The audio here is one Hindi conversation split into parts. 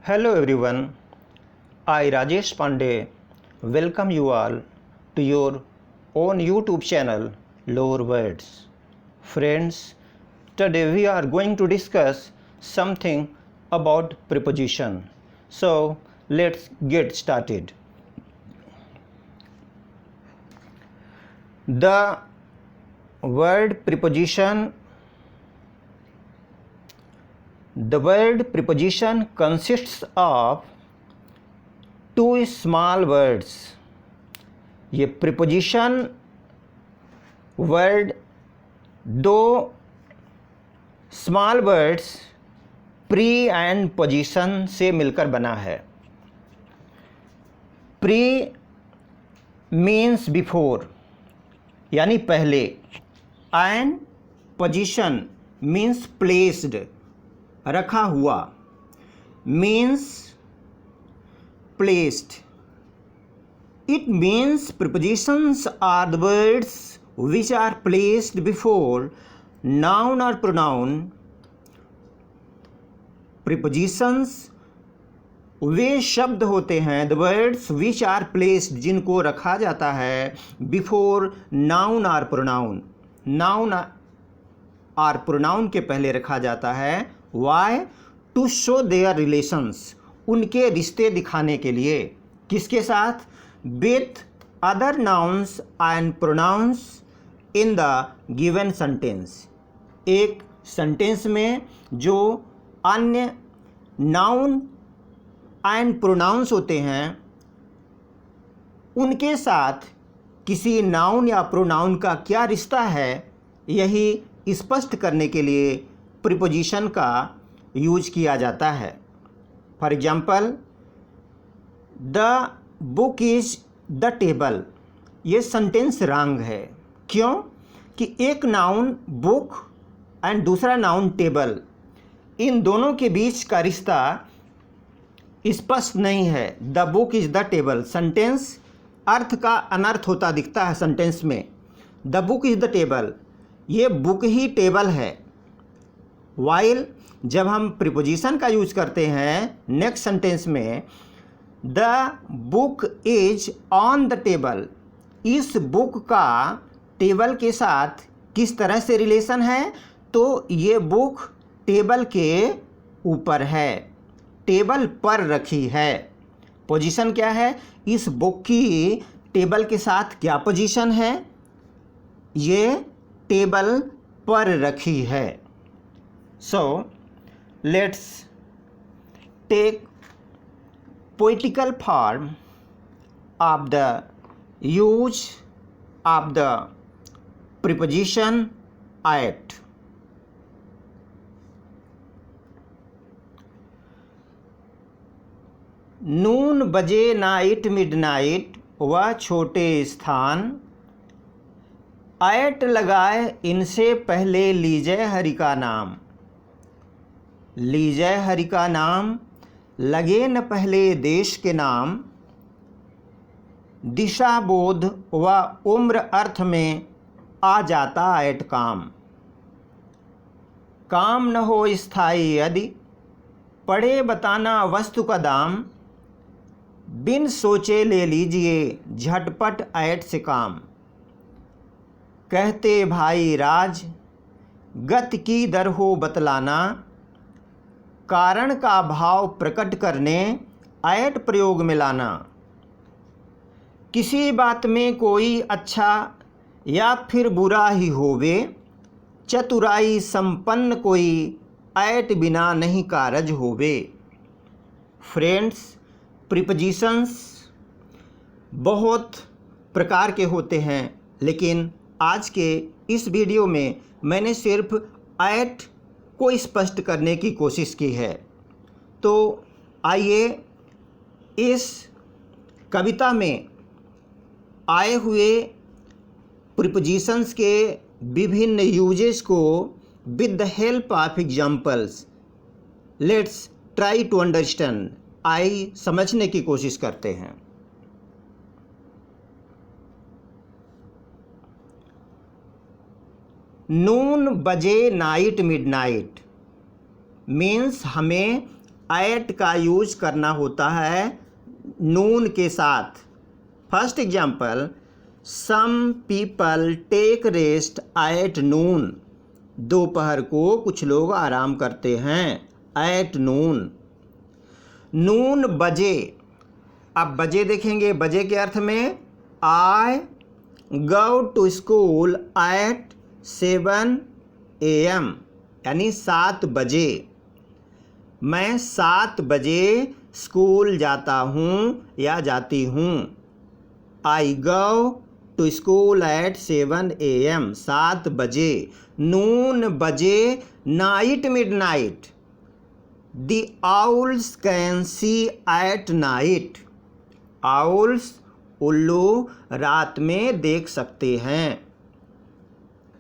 Hello everyone, I Rajesh Pandey welcome you all to your own YouTube channel Lore Words. Friends, today we are going to discuss something about preposition. So let's get started. The word preposition consists of two small words. ये preposition word दो small words pre and position से मिलकर बना है. pre means before यानी पहले, and position means placed रखा हुआ, means placed. It means prepositions are the words which are placed before noun or pronoun. Prepositions वे शब्द होते हैं, the words which are placed जिनको रखा जाता है before noun or pronoun. noun और pronoun के पहले रखा जाता है. Why? To show their relations. उनके रिश्ते दिखाने के लिए. किसके साथ? With other nouns and pronouns in the given sentence. एक सेंटेंस में जो अन्य नाउन एंड प्रोनाउंस होते हैं उनके साथ किसी नाउन या प्रोनाउन का क्या रिश्ता है, यही स्पष्ट करने के लिए प्रीपोजिशन का यूज किया जाता है. For example, the book is the table. ये सेंटेंस रॉन्ग है. क्यों? कि एक नाउन बुक एंड दूसरा नाउन टेबल, इन दोनों के बीच का रिश्ता स्पष्ट नहीं है. The book is the table sentence अर्थ का अनर्थ होता दिखता है सेंटेंस में. The book is the table, ये बुक ही टेबल है. वाइल जब हम प्रीपोजिशन का यूज करते हैं नेक्स्ट सेंटेंस में, the book is on the table, इस बुक का टेबल के साथ किस तरह से रिलेशन है? तो ये बुक टेबल के ऊपर है, टेबल पर रखी है. पोजीशन क्या है? इस बुक की टेबल के साथ क्या पोजीशन है? ये टेबल पर रखी है. So let's take poetical form of the use of the preposition at. नून बजे नाइट मिडनाइट व छोटे स्थान, ऐट लगाए इनसे पहले लीजय हरि का नाम. लीजय हरि का नाम, लगे न पहले देश के नाम. दिशा बोध व उम्र अर्थ में आ जाता ऐट काम. काम न हो स्थायी यदि पड़े बताना वस्तु का दाम. बिन सोचे ले लीजिए झटपट ऐट से काम. कहते भाई राज गत की दर हो बतलाना. कारण का भाव प्रकट करने ऐट प्रयोग में लाना. किसी बात में कोई अच्छा या फिर बुरा ही होवे, चतुराई संपन्न कोई ऐट बिना नहीं कारज होवे. फ्रेंड्स, प्रीपोजिशंस बहुत प्रकार के होते हैं, लेकिन आज के इस वीडियो में मैंने सिर्फ ऐट को स्पष्ट करने की कोशिश की है. तो आइए इस कविता में आए हुए प्रीपोजिशंस के विभिन्न यूजेस को with the help of examples let's try to understand. आई समझने की कोशिश करते हैं. नून बजे नाइट मिडनाइट मीन्स हमें एट का यूज करना होता है नून के साथ। First example, some people take rest at noon. दोपहर को कुछ लोग आराम करते हैं, एट नून। नून बजे, अब बजे देखेंगे, बजे के अर्थ में I go to school at 7 AM, यानी 7 बजे। मैं 7 बजे स्कूल जाता हूँ या जाती हूँ। I go to school at 7 AM, 7 बजे। नून बजे, night midnight. The owls can see at night. Owls, उल्लू, रात में देख सकते हैं।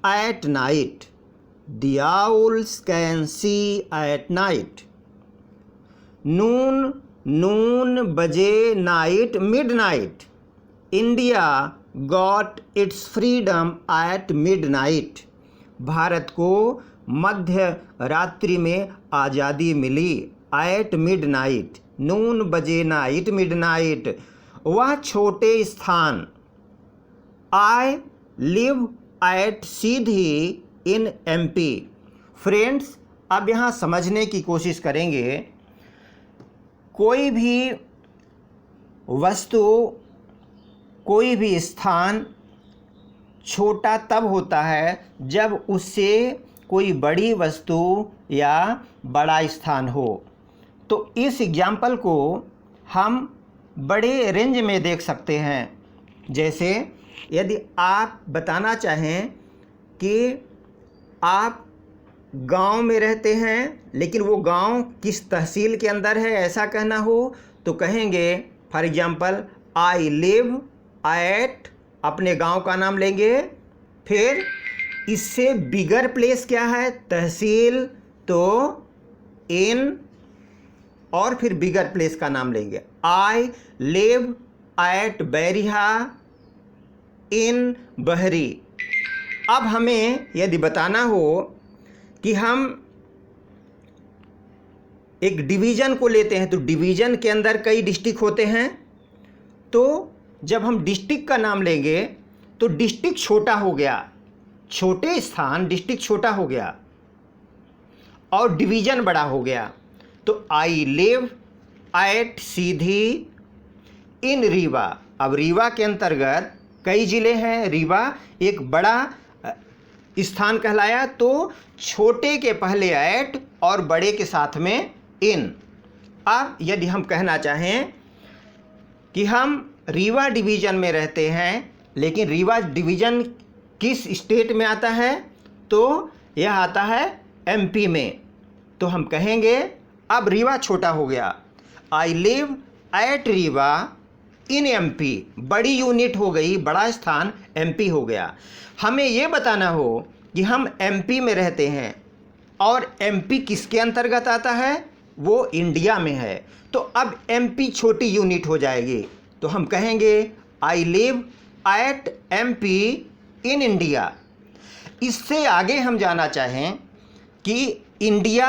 At night, the owls can see at night. Noon, noon बजे, night midnight. India got its freedom at midnight. भारत को मध्य रात्रि में आज़ादी मिली, एट मिडनाइट। नून बजे, नाइट मिडनाइट। वह छोटे स्थान, आई लिव एट सीधी इन MP। फ्रेंड्स, अब यहाँ समझने की कोशिश करेंगे। कोई भी वस्तु, कोई भी स्थान छोटा तब होता है जब उससे कोई बड़ी वस्तु या बड़ा स्थान हो। तो इस एग्जाम्पल को हम बड़े रेंज में देख सकते हैं। जैसे यदि आप बताना चाहें कि आप गांव में रहते हैं लेकिन वो गांव किस तहसील के अंदर है, ऐसा कहना हो तो कहेंगे for example I live eight, अपने गांव का नाम लेंगे। फिर इससे बिगर प्लेस क्या है, तहसील, तो इन, और फिर बिगर प्लेस का नाम लेंगे। आई लिव एट बैरिहा इन बहरी। अब हमें यदि बताना हो कि हम एक डिवीज़न को लेते हैं तो डिवीज़न के अंदर कई डिस्ट्रिक्ट होते हैं। तो जब हम डिस्ट्रिक्ट का नाम लेंगे तो डिस्ट्रिक्ट छोटा हो गया, छोटे स्थान डिस्ट्रिक्ट छोटा हो गया और डिवीज़न बड़ा हो गया। तो आई लिव एट सीधी इन रीवा। अब रीवा के अंतर्गत कई ज़िले हैं, रीवा एक बड़ा स्थान कहलाया। तो छोटे के पहले एट और बड़े के साथ में इन। अब यदि हम कहना चाहें कि हम रीवा डिवीज़न में रहते हैं लेकिन रीवा डिवीज़न किस स्टेट में आता है, तो यह आता है MP में। तो हम कहेंगे अब रीवा छोटा हो गया, आई लिव एट रीवा इन MP। बड़ी यूनिट हो गई, बड़ा स्थान MP हो गया। हमें ये बताना हो कि हम MP में रहते हैं और MP किसके अंतर्गत आता है, वो इंडिया में है। तो अब MP छोटी यूनिट हो जाएगी। तो हम कहेंगे आई live eight MP in India. इससे आगे हम जाना चाहें कि इंडिया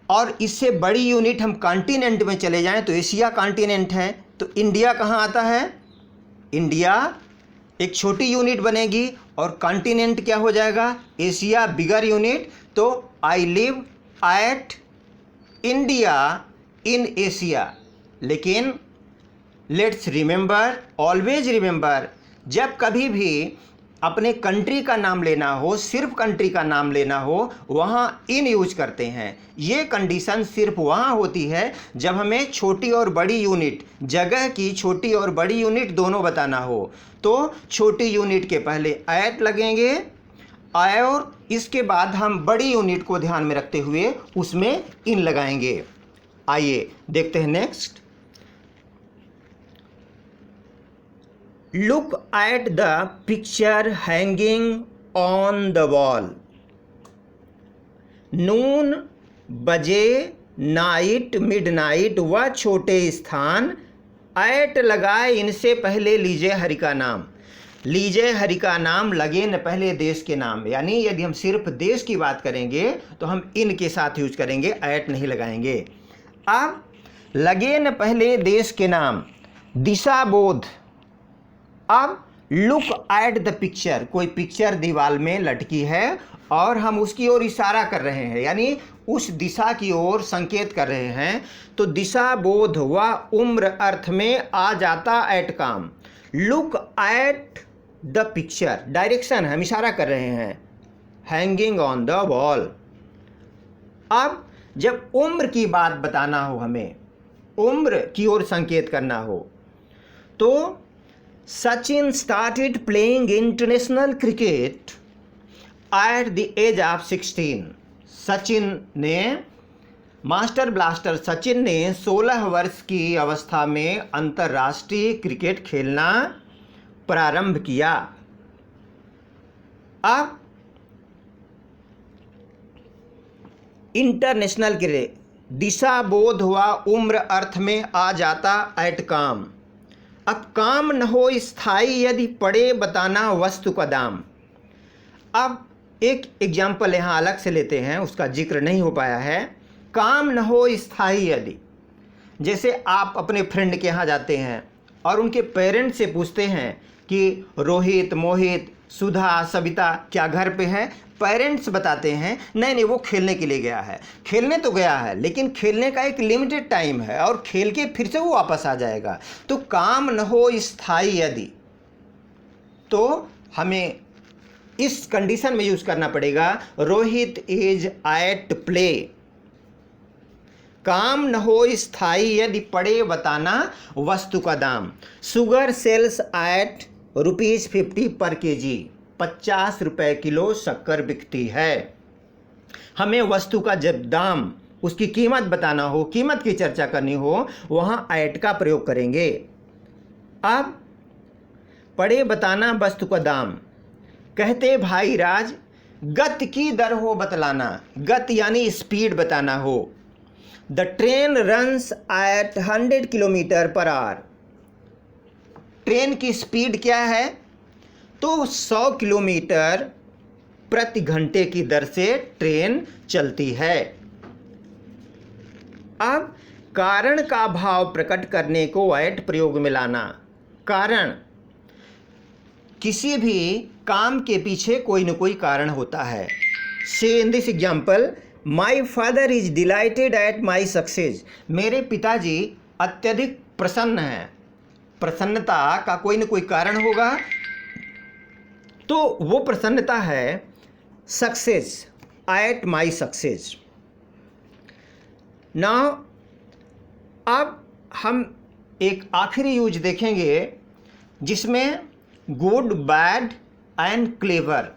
और इससे बड़ी यूनिट हम कॉन्टिनेंट में चले जाएं तो एशिया कॉन्टिनेंट है। तो इंडिया कहाँ आता है, इंडिया एक छोटी यूनिट बनेगी और कॉन्टिनेंट क्या हो जाएगा, एशिया बिगर यूनिट। तो I live at India in Asia. लेकिन लेट्स रिमेंबर, ऑलवेज रिमेंबर, जब कभी भी अपने कंट्री का नाम लेना हो, सिर्फ कंट्री का नाम लेना हो, वहाँ इन यूज करते हैं। ये कंडीशन सिर्फ वहाँ होती है जब हमें छोटी और बड़ी यूनिट, जगह की छोटी और बड़ी यूनिट दोनों बताना हो। तो छोटी यूनिट के पहले एट लगेंगे और इसके बाद हम बड़ी यूनिट को ध्यान में रखते हुए उसमें इन लगाएंगे। आइए देखते हैं next. Look at the picture hanging on the wall. नून बजे, नाइट मिडनाइट, वह छोटे स्थान, एट लगाए इनसे पहले लीजिए हरि का नाम। लीजिए हरि का नाम लगे न पहले देश के नाम। यानी यदि हम सिर्फ देश की बात करेंगे तो हम इन के साथ यूज करेंगे, एट नहीं लगाएंगे। अब लगे न पहले देश के नाम, दिशा बोध। अब लुक एट द पिक्चर, कोई पिक्चर दीवार में लटकी है और हम उसकी ओर इशारा कर रहे हैं, यानी उस दिशा की ओर संकेत कर रहे हैं। तो दिशा बोध व उम्र अर्थ में आ जाता एट काम। Look at the picture, direction, हम इशारा कर रहे हैं। Hanging on the wall. अब जब उम्र की बात बताना हो, हमें उम्र की ओर संकेत करना हो, तो Sachin started playing international cricket at the age of 16। Sachin ने, मास्टर ब्लास्टर सचिन ने 16 वर्ष की अवस्था में अंतर्राष्ट्रीय क्रिकेट खेलना प्रारंभ किया। अब इंटरनेशनल क्रिकेट, दिशा बोध हुआ उम्र अर्थ में आ जाता एट काम। अब काम न हो स्थाई यदि पड़े बताना वस्तु का दाम। अब एक एग्जाम्पल यहाँ अलग से लेते हैं, उसका जिक्र नहीं हो पाया है। काम न हो स्थाई यदि, जैसे आप अपने फ्रेंड के यहाँ जाते हैं और उनके पेरेंट्स से पूछते हैं कि रोहित, मोहित, सुधा, सविता क्या घर पे है? पेरेंट्स बताते हैं नहीं नहीं वो खेलने के लिए गया है। खेलने तो गया है, लेकिन खेलने का एक लिमिटेड टाइम है और खेल के फिर से वो वापस आ जाएगा। तो काम न हो स्थाई यदि, तो हमें इस कंडीशन में यूज करना पड़ेगा रोहित इज एट प्ले। काम न हो स्थाई यदि पड़े बताना वस्तु का दाम। शुगर सेल्स एट ₹50 पर केजी, 50 रुपए किलो शक्कर बिकती है। हमें वस्तु का जब दाम, उसकी कीमत बताना हो, कीमत की चर्चा करनी हो, वहाँ एट का प्रयोग करेंगे। अब पड़े बताना वस्तु का दाम। कहते भाई राज गत की दर हो बतलाना, गत यानी स्पीड बताना हो। The train runs at 100 kilometre per hour. Train की स्पीड क्या है? तो 100 किलोमीटर प्रति घंटे की दर से ट्रेन चलती है। अब कारण का भाव प्रकट करने को एट प्रयोग में लाना। कारण, किसी भी काम के पीछे कोई न कोई कारण होता है। से in this example, my father is dilated at my success. मेरे पिताजी अत्यधिक प्रसन्न हैं। प्रसन्नता का कोई न कोई कारण होगा, तो वो प्रसन्नता है success, at my success. Now अब हम एक आखिरी यूज देखेंगे जिसमें गुड, बैड एंड क्लेवर,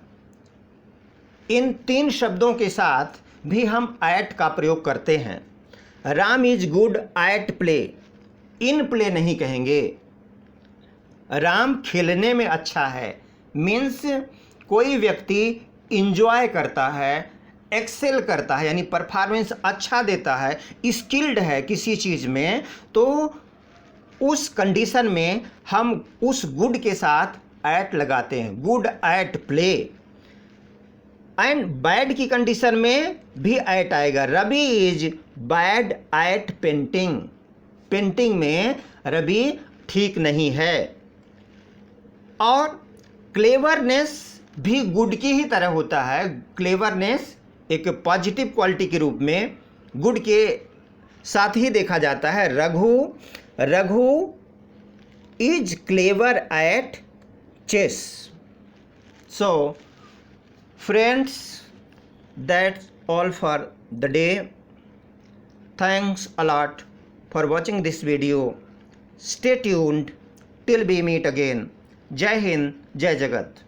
इन 3 शब्दों के साथ भी हम एट का प्रयोग करते हैं। Ram is good at play, in play नहीं कहेंगे। राम खेलने में अच्छा है, मीन्स कोई व्यक्ति इंजॉय करता है, एक्सेल करता है, यानी परफॉर्मेंस अच्छा देता है, स्किल्ड है किसी चीज़ में, तो उस कंडीशन में हम उस गुड के साथ एट लगाते हैं, good at play. And bad की कंडीशन में भी एट आएगा। Ravi is bad at painting, painting में रवि ठीक नहीं है। और क्लेवरनेस भी गुड की ही तरह होता है। क्लेवरनेस एक पॉजिटिव क्वालिटी के रूप में गुड के साथ ही देखा जाता है। Raghu is clever at chess. So friends, that's all for the day. Thanks a lot for watching this video. Stay tuned till we meet again. Jai Hind, Jai Jagat.